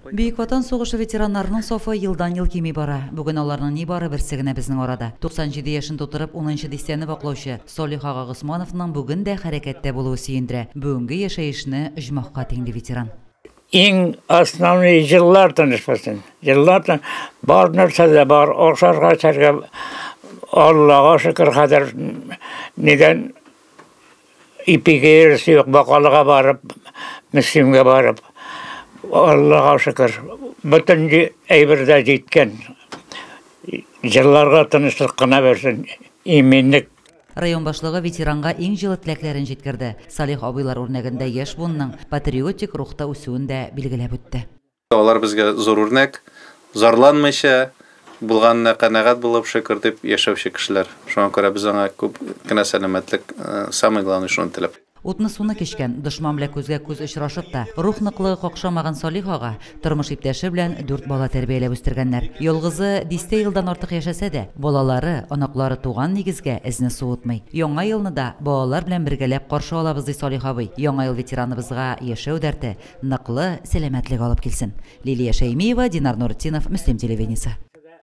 Бейік Ватан соғышы ветераннарының софы йылдан-йыл кеми бара. Бүгін аларның не бары бірсігіне біздің орада. 97 яшын тотырып, 10-ші дистені вақлаушы Солих Аға Ғысмановның бүгін де харекетте болуы сүйіндірі. Бүгінгі ешайышыны ұжмаққа теңді ветеран. Ең основный жыллардан ішпасын. Жыллардан бар нәрседе бар, оқшарға сәрге Аллаға шүкір қадір неден ипеге ерісі yok, бақалыға барып, мүслимге барып, Аллаға шүкір, бүтін әйбірді жеткен. Жылларға тынышлық қына берсін, именлік. Район башлығы ветеранға ең жылы тіләклерін жеткірді. Салих абыйлар өрнегінде еш бұнның патриотик рухта өсуінде білгілеп өтті. Олар бізге зор өрнек, зарланмайша, булганына канагат булып шөкер дип яшәүче кешеләр. Шуңа күрә без аңа күп кенә сәламәтлек, самый главный шуны теләп. Утны суны кешкән, дошман белән күзгә күз очрашып та, рух ныклыгы какшамаган Салих ага тормыш иптәше белән 4 бала тәрбияләп үстергәннәр. Ялгызы 10 елдан артык яшәсә дә, балалары, анаклары туган нигезгә эзне суытмый. Яңа елны да балалар белән бергәләп каршы алабыз ди Салих абый. Яңа ел ветераныбызга яшәү дәрте, ныклы сәламәтлек алып килсен. Лилия Шәймиева, Динар Нуртдинов, Мөслим телевидениесе.